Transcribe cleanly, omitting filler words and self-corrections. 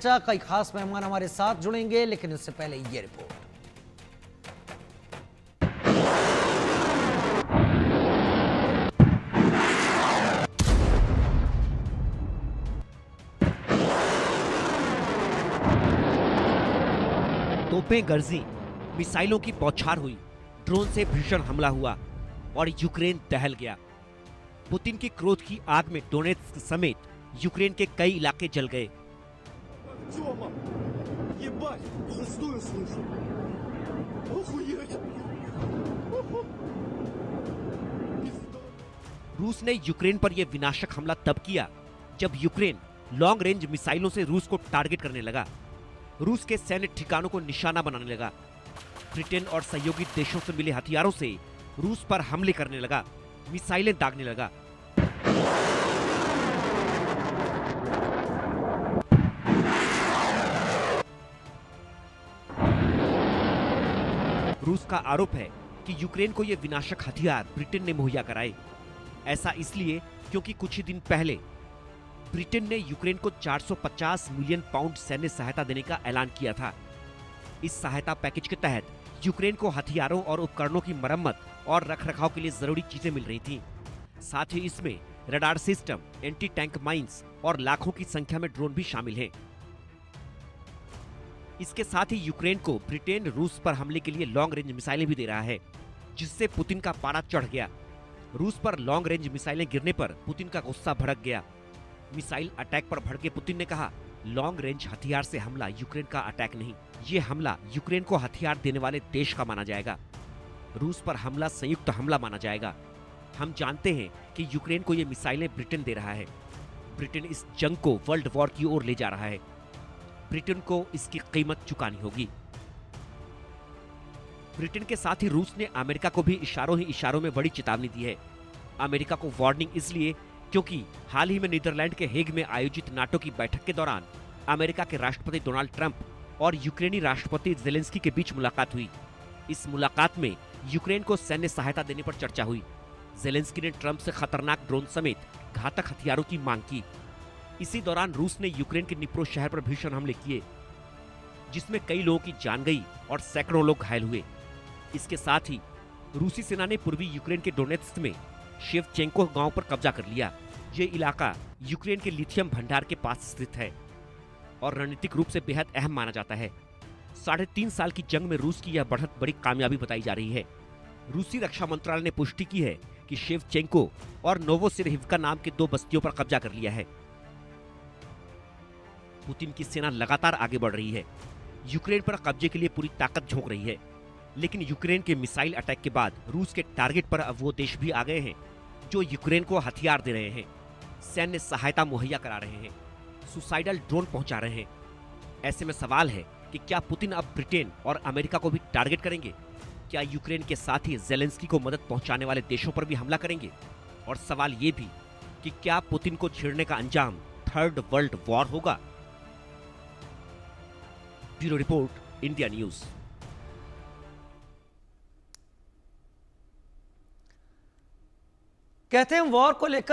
चर्चा कई खास मेहमान हमारे साथ जुड़ेंगे, लेकिन उससे पहले ये रिपोर्ट। तोपें गरजी, मिसाइलों की बौछार हुई, ड्रोन से भीषण हमला हुआ और यूक्रेन दहल गया। पुतिन की क्रोध की आग में डोनेत्स्क समेत यूक्रेन के कई इलाके जल गए। रूस ने यूक्रेन पर यह विनाशक हमला तब किया जब यूक्रेन लॉन्ग रेंज मिसाइलों से रूस को टारगेट करने लगा। रूस के सैन्य ठिकानों को निशाना बनाने लगा। ब्रिटेन और सहयोगी देशों से मिले हथियारों से रूस पर हमले करने लगा, मिसाइलें दागने लगा। रूस का आरोप है कि यूक्रेन को यह विनाशक हथियार ब्रिटेन ने मुहैया कराए। ऐसा इसलिए क्योंकि कुछ ही दिन पहले ब्रिटेन ने यूक्रेन को 450 मिलियन पाउंड सैन्य सहायता देने का ऐलान किया था। इस सहायता पैकेज के तहत यूक्रेन को हथियारों और उपकरणों की मरम्मत और रखरखाव के लिए जरूरी चीजें मिल रही थीं। साथ ही इसमें radar system, anti tank mines और लाखों की संख्या में ड्रोन भी शामिल हैं। इसके साथ ही यूक्रेन को ब्रिटेन रूस पर हमले के लिए लॉन्ग रेंज मिसाइलें भी दे रहा है, जिससे पुतिन का पारा चढ़ गया। रूस पर लॉन्ग रेंज मिसाइलें गिरने पर पुतिन का गुस्सा भड़क गया। मिसाइल अटैक पर भड़के पुतिन ने कहा, लॉन्ग रेंज हथियार से हमला यूक्रेन का अटैक नहीं, ये हमला यूक्रेन को हथियार देने वाले देश का माना जाएगा। रूस पर हमला संयुक्त हमला माना जाएगा। हम जानते हैं कि यूक्रेन को ये मिसाइलें ब्रिटेन दे रहा है। ब्रिटेन इस जंग को वर्ल्ड वॉर की ओर ले जा रहा है। ब्रिटेन को इसकी कीमत चुकानी होगी। ब्रिटेन के साथ ही रूस ने अमेरिका को भी इशारों ही इशारों में बड़ी चेतावनी दी है। अमेरिका को वार्निंग इसलिए क्योंकि हाल ही में नीदरलैंड के हेग में आयोजित नाटो की बैठक के दौरान अमेरिका के राष्ट्रपति डोनाल्ड ट्रंप और यूक्रेनी राष्ट्रपति ज़ेलेंस्की के बीच मुलाकात हुई। इस मुलाकात में यूक्रेन को सैन्य सहायता देने पर चर्चा हुई। ज़ेलेंस्की ने ट्रंप से खतरनाक ड्रोन समेत घातक हथियारों की मांग की। इसी दौरान रूस ने यूक्रेन के निप्रो शहर पर भीषण हमले किए, जिसमें कई लोगों की जान गई और सैकड़ों लोग घायल हुए। इसके साथ ही रूसी सेना ने पूर्वी यूक्रेन के डोनेत्स्क में शेवचेंको गांव पर कब्जा कर लिया। ये इलाका यूक्रेन के लिथियम भंडार के पास स्थित है और रणनीतिक रूप से बेहद अहम माना जाता है। 3.5 साल की जंग में रूस की यह बढ़त बड़ी कामयाबी बताई जा रही है। रूसी रक्षा मंत्रालय ने पुष्टि की है कि शेवचेंको और नोवोसिरहिव्का नाम के 2 बस्तियों पर कब्जा कर लिया है। पुतिन की सेना लगातार आगे बढ़ रही है, यूक्रेन पर कब्जे के लिए पूरी ताकत झोंक रही है। लेकिन यूक्रेन के मिसाइल अटैक के बाद रूस के टारगेट पर अब वो देश भी आ गए हैं जो यूक्रेन को हथियार दे रहे हैं, सैन्य सहायता मुहैया करा रहे हैं, सुसाइडल ड्रोन पहुंचा रहे हैं। ऐसे में सवाल है कि क्या पुतिन अब ब्रिटेन और अमेरिका को भी टारगेट करेंगे? क्या यूक्रेन के साथ ही ज़ेलेंस्की को मदद पहुंचाने वाले देशों पर भी हमला करेंगे? और सवाल ये भी कि क्या पुतिन को छेड़ने का अंजाम थर्ड वर्ल्ड वॉर होगा? Bureau report, India news. कहते हैं वॉर को लेकर